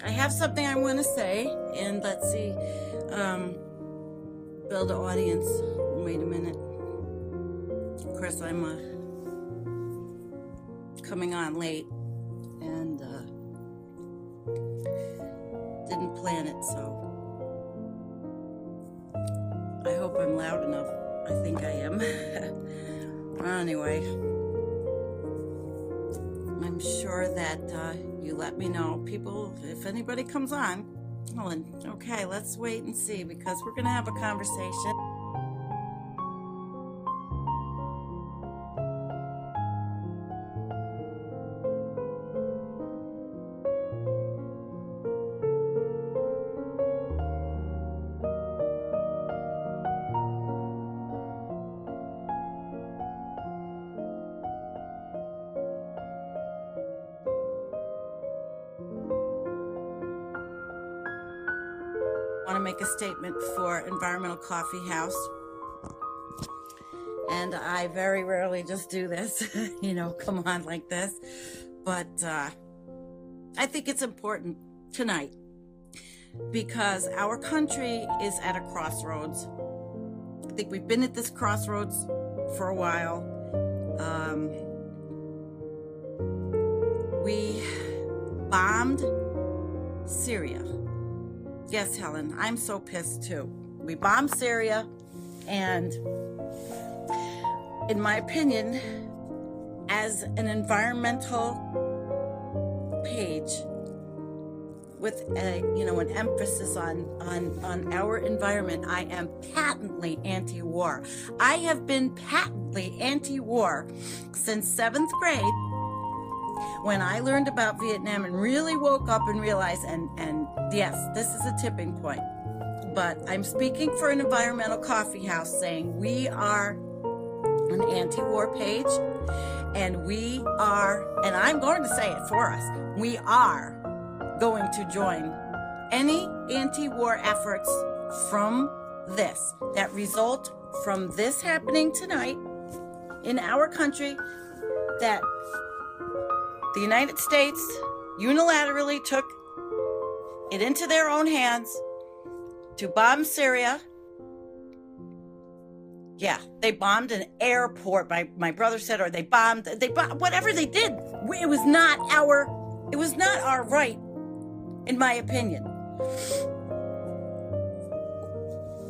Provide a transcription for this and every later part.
I have something I want to say, and let's see, build an audience. Wait a minute. Of course, I'm coming on late, and didn't plan it, so I hope I'm loud enough. I think I am. Anyway, I'm sure that you let me know, people, if anybody comes on. Well, okay, let's wait and see, because we're going to have a conversation. I want to make a statement for Environmental Coffeehouse, and I very rarely just do this, you know, come on like this, but I think it's important tonight because our country is at a crossroads. I think we've been at this crossroads for a while. We bombed Syria. Yes, Helen, I'm so pissed too. We bombed Syria, and in my opinion, as an environmental page with a, you know, an emphasis on our environment, I am patently anti-war. I have been patently anti-war since 7th grade, when I learned about Vietnam and really woke up and realized, and yes, this is a tipping point, but I'm speaking for an environmental coffeehouse saying we are an anti-war page, and we are, and I'm going to say it for us, we are going to join any anti-war efforts from this, that result from this happening tonight in our country, that the United States unilaterally took it into their own hands to bomb Syria. Yeah, they bombed an airport, my brother said, or they bombed, whatever they did. It was not our right, in my opinion.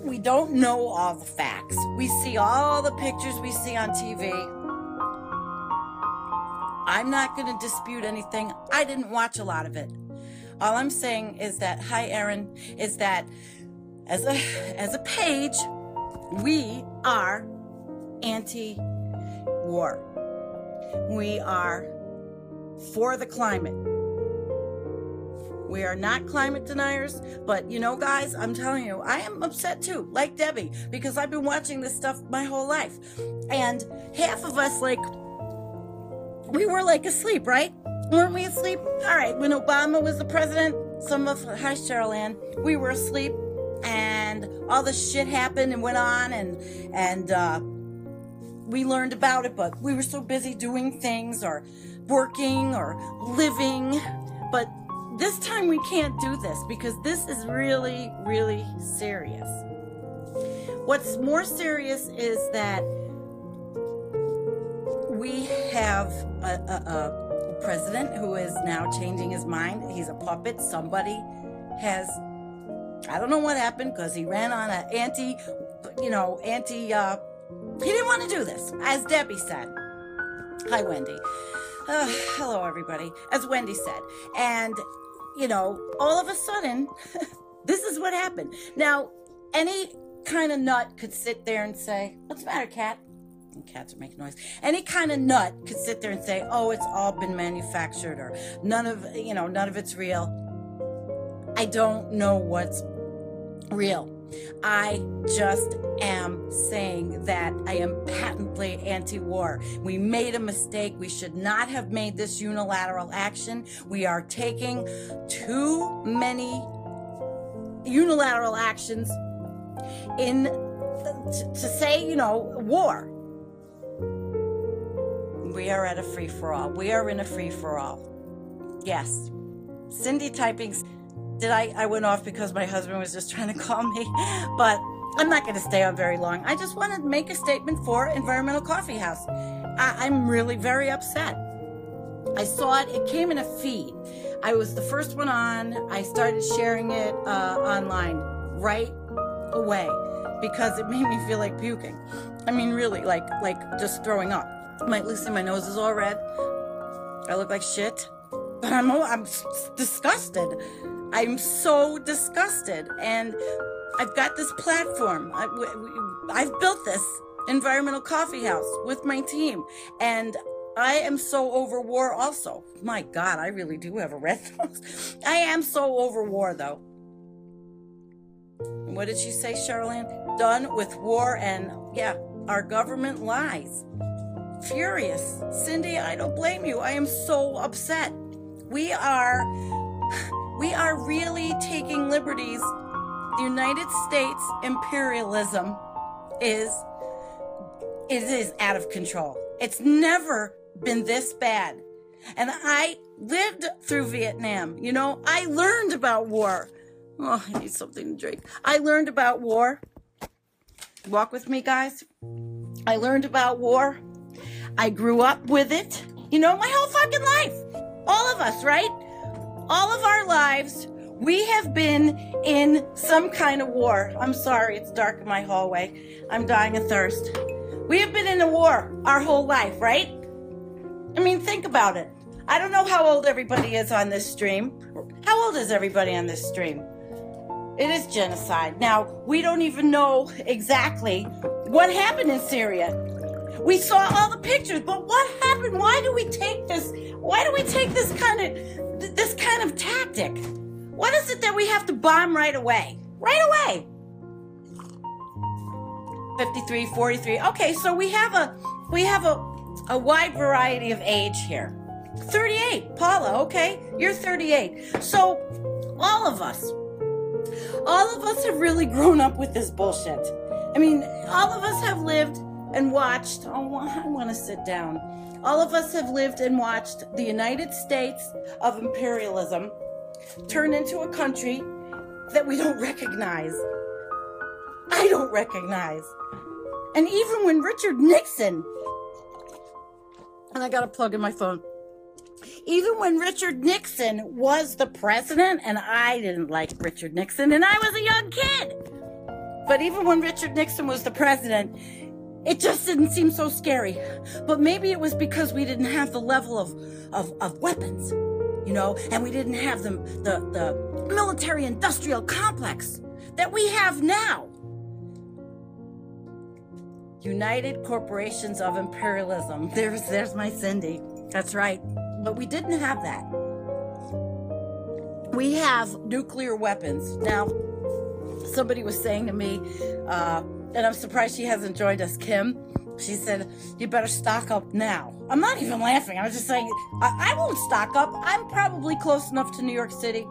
We don't know all the facts. We see all the pictures we see on TV. I'm not going to dispute anything. I didn't watch a lot of it. All I'm saying is that, hi Erin, is that as a page, we are anti-war. We are for the climate. We are not climate deniers, but you know, guys, I'm telling you, I am upset too, like Debbie, because I've been watching this stuff my whole life. And half of us, like, we were like asleep, right? Weren't we asleep? All right, when Obama was the president, hi Cheryl Ann, we were asleep, and all this shit happened and went on, and we learned about it, but we were so busy doing things or working or living. But this time we can't do this because this is really, really serious. What's more serious is that we have a president who is now changing his mind. He's a puppet. Somebody has, I don't know what happened, because he ran on an he didn't want to do this, as Debbie said. Hi, Wendy. Hello, everybody. As Wendy said. And, you know, all of a sudden, this is what happened. Now, any kind of nut could sit there and say, what's the matter, cat? And cats are making noise. Any kind of nut could sit there and say, oh, it's all been manufactured, or none of it's real. I don't know what's real. I just am saying that I am patently anti-war. We made a mistake. We should not have made this unilateral action. We are taking too many unilateral actions to say, you know, war. We are at a free-for-all. We are in a free-for-all. Yes. Cindy typing, I went off because my husband was just trying to call me, but I'm not going to stay on very long. I just want to make a statement for Environmental Coffeehouse. I'm really very upset. I saw it. It came in a feed. I was the first one on. I started sharing it online right away because it made me feel like puking. I mean, really, like just throwing up. Listen, my nose is all red. I look like shit, but I'm disgusted. I'm so disgusted, and I've got this platform. I've built this Environmental Coffeehouse with my team, and I am so over war also. My God, I really do have a red nose. I am so over war, though. What did she say, Charlene? Done with war, and yeah, our government lies. Furious. Cindy, I don't blame you. I am so upset. We are really taking liberties. The United States imperialism is out of control. It's never been this bad. And I lived through Vietnam. You know, I learned about war. Oh, I need something to drink. I learned about war. Walk with me, guys. I learned about war. I grew up with it. You know, my whole fucking life. All of us, right? All of our lives, we have been in some kind of war. I'm sorry, it's dark in my hallway. I'm dying of thirst. We have been in a war our whole life, right? I mean, think about it. I don't know how old everybody is on this stream. How old is everybody on this stream? It is genocide. Now, we don't even know exactly what happened in Syria. We saw all the pictures, but what happened? Why do we take this? Why do we take this kind of tactic? What is it that we have to bomb right away? Right away. 53, 43. Okay, so we have a wide variety of age here. 38, Paula, okay? You're 38. So all of us have really grown up with this bullshit. I mean, all of us have lived and watched. Oh, I want to sit down. All of us have lived and watched the United States of imperialism turn into a country that we don't recognize. I don't recognize. And even when Richard Nixon, and I got a plug in my phone, even when Richard Nixon was the president, and I didn't like Richard Nixon, and I was a young kid, but even when Richard Nixon was the president, it just didn't seem so scary. But maybe it was because we didn't have the level of weapons, you know, and we didn't have the military-industrial complex that we have now. United Corporations of Imperialism. There's my Cindy. That's right. But we didn't have that. We have nuclear weapons. Now, somebody was saying to me, and I'm surprised she hasn't joined us, Kim. She said, you better stock up now. I'm not even laughing. I was just saying, I won't stock up. I'm probably close enough to New York City.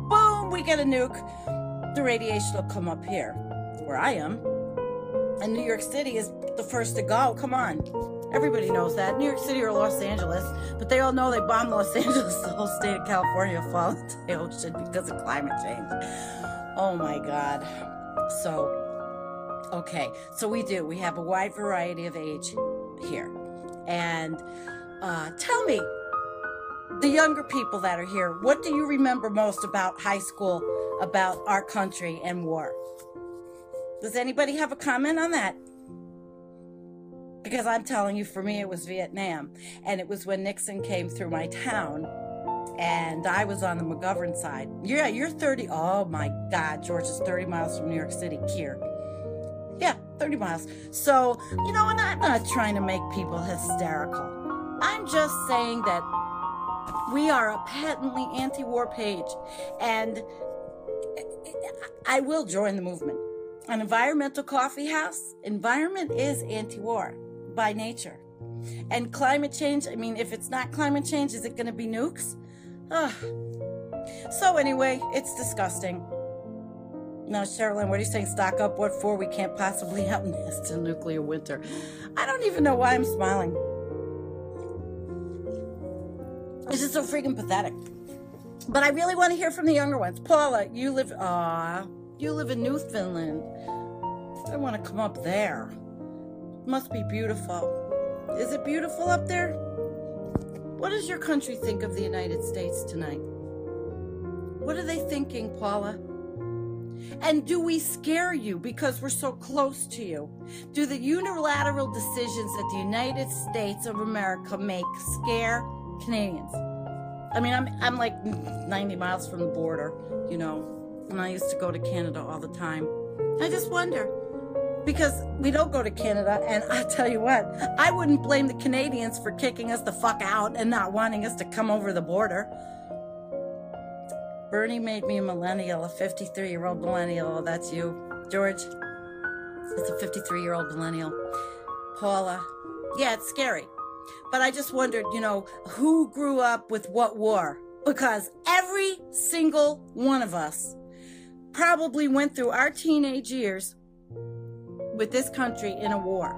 Boom, we get a nuke. The radiation will come up here, where I am. And New York City is the first to go. Come on. Everybody knows that. New York City or Los Angeles. But they all know they bombed Los Angeles. The whole state of California will fall into the ocean because of climate change. Oh, my God. So, okay. So we do. We have a wide variety of age here. And tell me, the younger people that are here, what do you remember most about high school, about our country and war? Does anybody have a comment on that? Because I'm telling you, for me, it was Vietnam. And it was when Nixon came through my town. And I was on the McGovern side. Yeah, you're 30. Oh, my God. George is 30 miles from New York City. Here. Yeah, 30 miles. So, you know, and I'm not trying to make people hysterical. I'm just saying that we are a patently anti-war page. And I will join the movement. An environmental coffee house, environment is anti-war by nature. And climate change, I mean, if it's not climate change, is it going to be nukes? Ugh. So anyway, it's disgusting. Now, Sherilyn, what are you saying? Stock up? What for? We can't possibly outlast a nuclear winter. I don't even know why I'm smiling. It's just so freaking pathetic. But I really want to hear from the younger ones. Paula, you live in Newfoundland. I want to come up there. Must be beautiful. Is it beautiful up there? What does your country think of the United States tonight? What are they thinking, Paula? And do we scare you because we're so close to you? Do the unilateral decisions that the United States of America make scare Canadians? I mean, I'm like 90 miles from the border, you know, and I used to go to Canada all the time. I just wonder, because we don't go to Canada, and I tell you what, I wouldn't blame the Canadians for kicking us the fuck out and not wanting us to come over the border. Bernie made me a millennial, a 53-year-old millennial. That's you, George. It's a 53-year-old millennial. Paula. Yeah, it's scary. But I just wondered, you know, who grew up with what war? Because every single one of us probably went through our teenage years with this country in a war.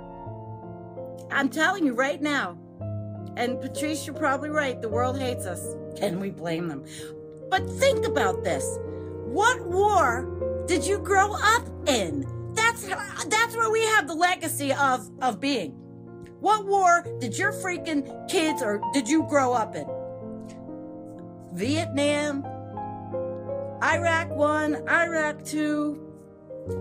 I'm telling you right now, and Patrice, you're probably right, the world hates us. Can we blame them? But think about this. What war did you grow up in? That's where we have the legacy of being. What war did your freaking kids or did you grow up in? Vietnam, Iraq 1, Iraq 2,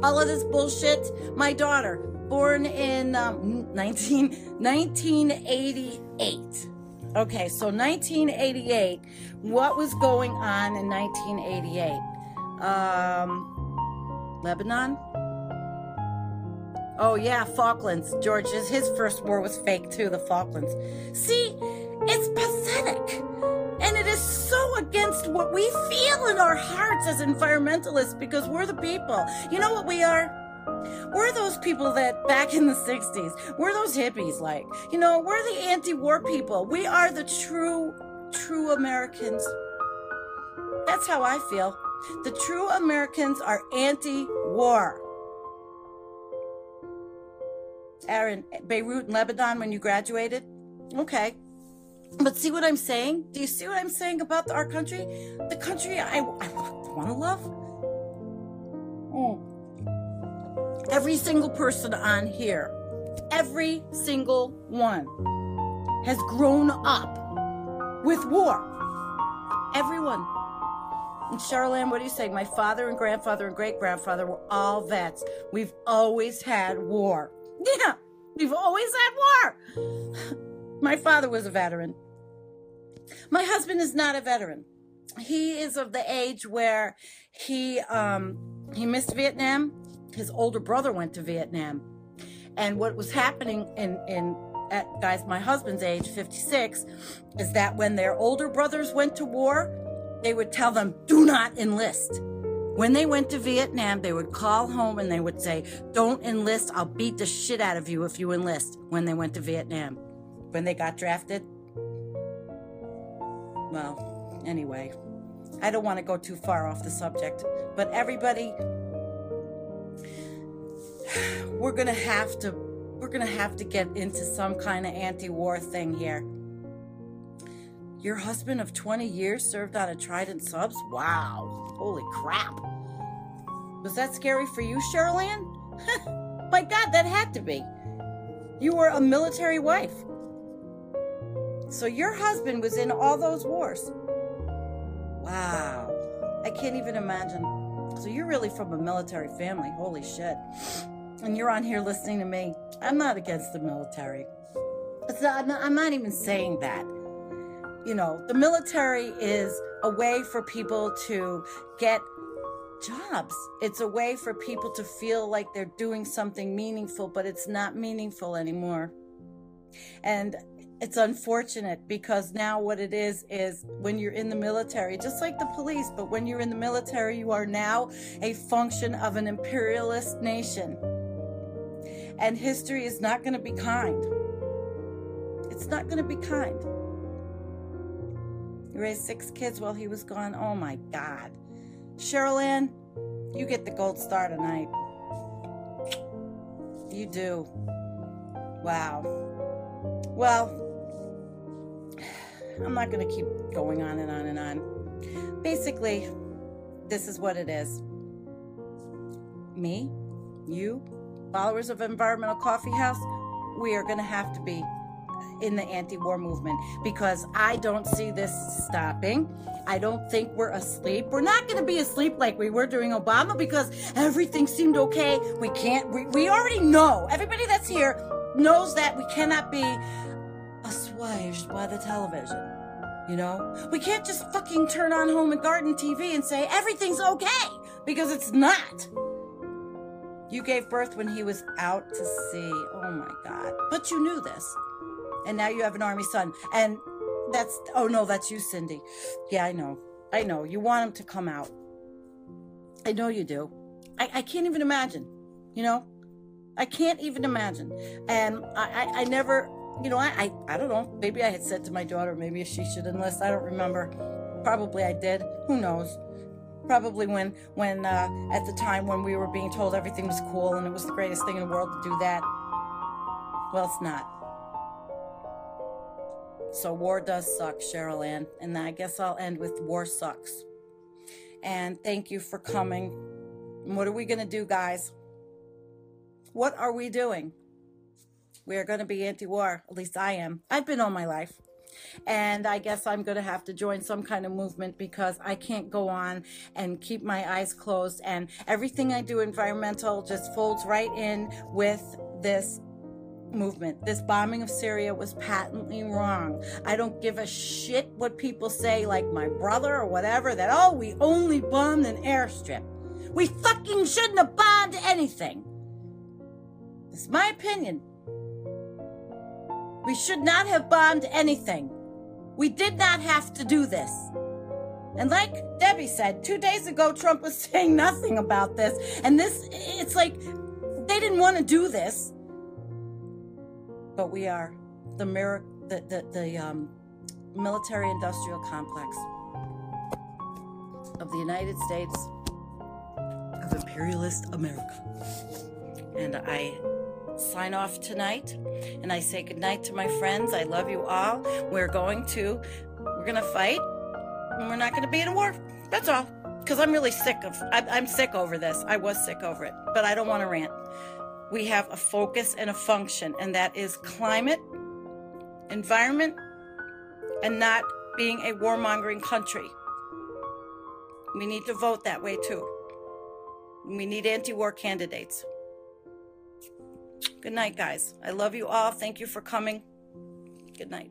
all of this bullshit. My daughter, born in 1988. Okay, so 1988, what was going on in 1988? Lebanon? Oh yeah, Falklands. George, his first war was fake too, the Falklands. See, it's pathetic. And it is so against what we feel in our hearts as environmentalists, because we're the people. You know what we are? We're those people that back in the 60s, we're those hippies, like, you know, we're the anti-war people. We are the true Americans. That's how I feel. The true Americans are anti-war. Aaron, Beirut and Lebanon when you graduated? Okay. But see what I'm saying? Do you see what I'm saying about our country? The country I want to love? Every single person on here, every single one, has grown up with war. Everyone. And Charlene, what do you say? My father and grandfather and great-grandfather were all vets. We've always had war. Yeah, we've always had war. My father was a veteran. My husband is not a veteran. He is of the age where he missed Vietnam. His older brother went to Vietnam. And what was happening at guys my husband's age, 56, is that when their older brothers went to war, they would tell them, do not enlist. When they went to Vietnam, they would call home and they would say, don't enlist, I'll beat the shit out of you if you enlist, when they went to Vietnam. When they got drafted. Well, anyway, I don't want to go too far off the subject, but everybody, we're gonna have to get into some kind of anti-war thing here. Your husband of 20 years served on a Trident subs? Wow, holy crap. Was that scary for you, Charlene? My God, that had to be. You were a military wife. So your husband was in all those wars. Wow, I can't even imagine. So you're really from a military family, holy shit. And you're on here listening to me. I'm not against the military. I'm not even saying that. You know, the military is a way for people to get jobs. It's a way for people to feel like they're doing something meaningful, but it's not meaningful anymore. And it's unfortunate because now what it is when you're in the military, just like the police, but when you're in the military, you are now a function of an imperialist nation. And history is not going to be kind. It's not going to be kind. He raised 6 kids while he was gone. Oh my God. Sherilyn, you get the gold star tonight. You do. Wow. Well, I'm not going to keep going on and on and on. Basically, this is what it is. Me, you, followers of Environmental Coffeehouse, we are going to have to be in the anti-war movement, because I don't see this stopping. I don't think we're asleep. We're not going to be asleep like we were during Obama, because everything seemed okay. We already know. Everybody that's here knows that we cannot be assuaged by the television. You know, we can't just fucking turn on Home and Garden TV and say everything's okay, because it's not. You gave birth when he was out to sea. Oh my God. But you knew this. And now you have an army son. And that's, oh no, that's you, Cindy. Yeah, I know. You want him to come out. I know you do. I can't even imagine, you know? I can't even imagine. And I never, you know, I don't know. Maybe I had said to my daughter, maybe she should enlist. I don't remember. Probably I did. Who knows? Probably when at the time when we were being told everything was cool and it was the greatest thing in the world to do that. Well, it's not. So war does suck, Cheryl Ann. And I guess I'll end with war sucks. And thank you for coming. And what are we going to do, guys? What are we doing? We are going to be anti-war. At least I am. I've been all my life. And I guess I'm going to have to join some kind of movement, because I can't go on and keep my eyes closed. And everything I do environmental just folds right in with this movement. This bombing of Syria was patently wrong. I don't give a shit what people say, like my brother or whatever, that, oh, we only bombed an airstrip. We fucking shouldn't have bombed anything. It's my opinion. We should not have bombed anything. We did not have to do this. And like Debbie said, 2 days ago, Trump was saying nothing about this. And this, it's like, they didn't want to do this. But we are the military-industrial complex of the United States of imperialist America. And I sign off tonight, and I say goodnight to my friends. I love you all. We're gonna fight, and we're not gonna be in a war. That's all. Because I'm really I'm sick over this. I was sick over it, but I don't want to rant. We have a focus and a function, and that is climate, environment, and not being a warmongering country. We need to vote that way too. We need anti-war candidates. Good night, guys. I love you all. Thank you for coming. Good night.